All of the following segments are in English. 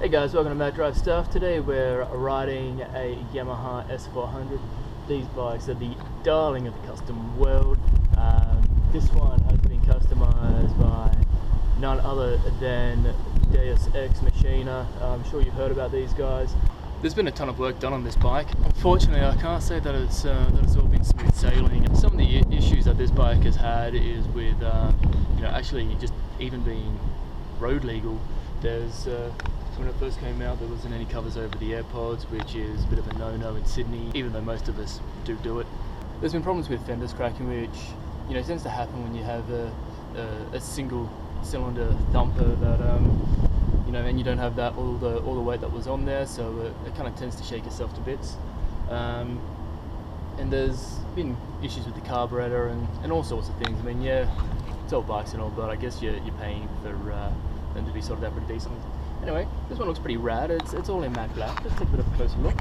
Hey guys, welcome to Matt Drive Stuff. Today we're riding a Yamaha SR400. These bikes are the darling of the custom world. This one has been customized by none other than Deus Machina. I'm sure you've heard about these guys. There's been a ton of work done on this bike. Unfortunately, I can't say that it's all been smooth sailing. Some of the issues that this bike has had is with actually just even being road legal. There's when it first came out, there wasn't any covers over the AirPods, which is a bit of a no-no in Sydney, even though most of us do it. There's been problems with fenders cracking, which tends to happen when you have a single cylinder thumper that and you don't have that all the weight that was on there, so it kind of tends to shake itself to bits. And there's been issues with the carburetor and all sorts of things. I mean, yeah, it's old bikes and all, but I guess you're paying for them to be sorted out pretty decently. Anyway, this one looks pretty rad. It's all in matte black. Let's take a bit of a closer look.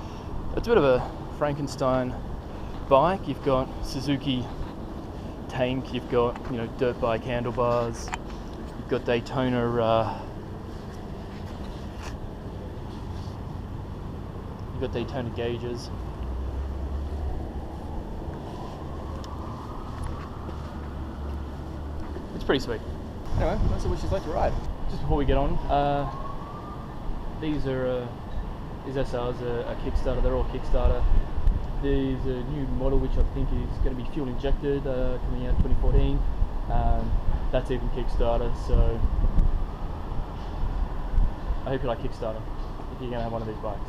It's a bit of a Frankenstein bike. You've got Suzuki tank. You've got dirt bike handlebars. You've got Daytona. You've got Daytona gauges. It's pretty sweet. Anyway, let's see what she's like to ride. Just before we get on, these SRs are Kickstarter. They're all Kickstarter. There's a new model which I think is going to be fuel injected, coming out 2014. That's even Kickstarter. So I hope you like Kickstarter if you're going to have one of these bikes.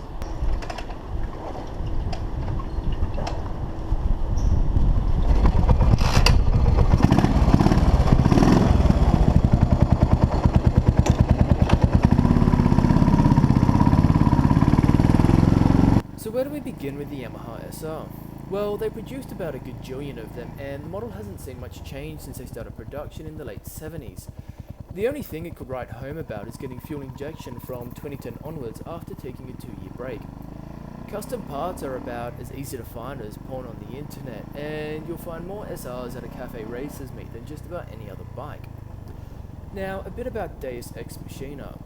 So where do we begin with the Yamaha SR? Well, they produced about a gajillion of them, and the model hasn't seen much change since they started production in the late 70s. The only thing it could write home about is getting fuel injection from 2010 onwards after taking a 2-year break. Custom parts are about as easy to find as porn on the internet, and you'll find more SRs at a cafe racers meet than just about any other bike. Now, a bit about Deus Ex Machina.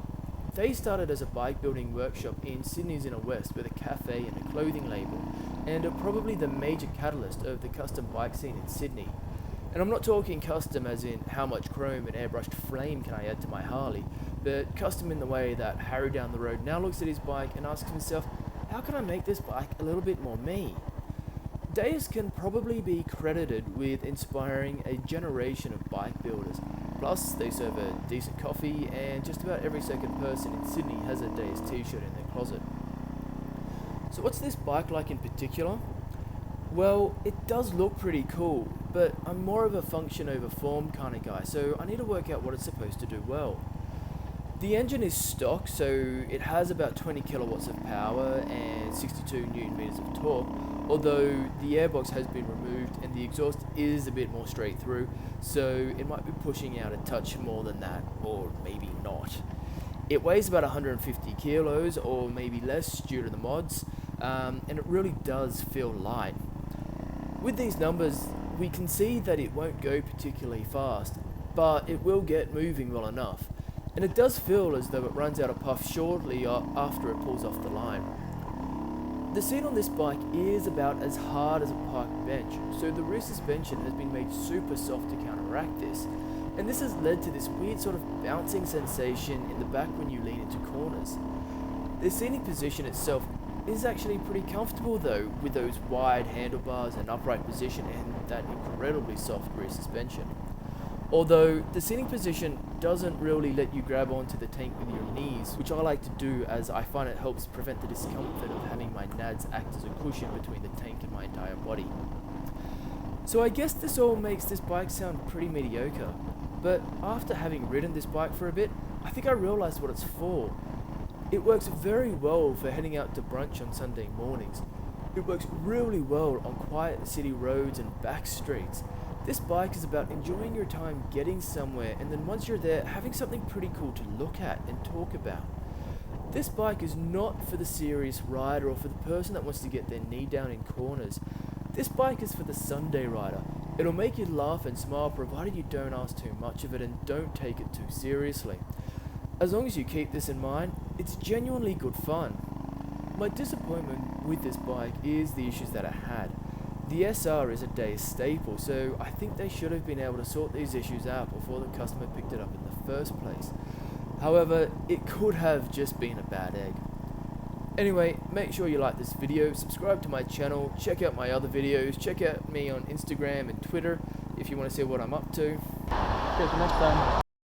They started as a bike building workshop in Sydney's inner west with a cafe and a clothing label, and are probably the major catalyst of the custom bike scene in Sydney. And I'm not talking custom as in how much chrome and airbrushed flame can I add to my Harley, but custom in the way that Harry down the road now looks at his bike and asks himself, how can I make this bike a little bit more me? Deus can probably be credited with inspiring a generation of bike builders. Plus, they serve a decent coffee, and just about every second person in Sydney has a Deus t-shirt in their closet. So what's this bike like in particular? Well, it does look pretty cool, but I'm more of a function over form kind of guy, so I need to work out what it's supposed to do well. The engine is stock, so it has about 20 kilowatts of power and 62 newton meters of torque, although the airbox has been removed and the exhaust is a bit more straight through, so it might be pushing out a touch more than that, or maybe not. It weighs about 150 kilos, or maybe less due to the mods, and it really does feel light. With these numbers, we can see that it won't go particularly fast, but it will get moving well enough. And it does feel as though it runs out of puff shortly after it pulls off the line. The seat on this bike is about as hard as a park bench, so the rear suspension has been made super soft to counteract this. And this has led to this weird sort of bouncing sensation in the back when you lean into corners. The seating position itself is actually pretty comfortable though, with those wide handlebars and upright position and that incredibly soft rear suspension. Although the seating position doesn't really let you grab onto the tank with your knees, which I like to do as I find it helps prevent the discomfort of having my nads act as a cushion between the tank and my entire body. So I guess this all makes this bike sound pretty mediocre, but after having ridden this bike for a bit, I think I realised what it's for. It works very well for heading out to brunch on Sunday mornings. It works really well on quiet city roads and back streets. This bike is about enjoying your time getting somewhere, and then once you're there, having something pretty cool to look at and talk about. This bike is not for the serious rider or for the person that wants to get their knee down in corners. This bike is for the Sunday rider. It'll make you laugh and smile provided you don't ask too much of it and don't take it too seriously. As long as you keep this in mind, it's genuinely good fun. My disappointment with this bike is the issues that it had. The SR is a Deus staple, so I think they should have been able to sort these issues out before the customer picked it up in the first place. However, it could have just been a bad egg. Anyway, make sure you like this video, subscribe to my channel, check out my other videos, check out me on Instagram and Twitter if you want to see what I'm up to. Catch you next time.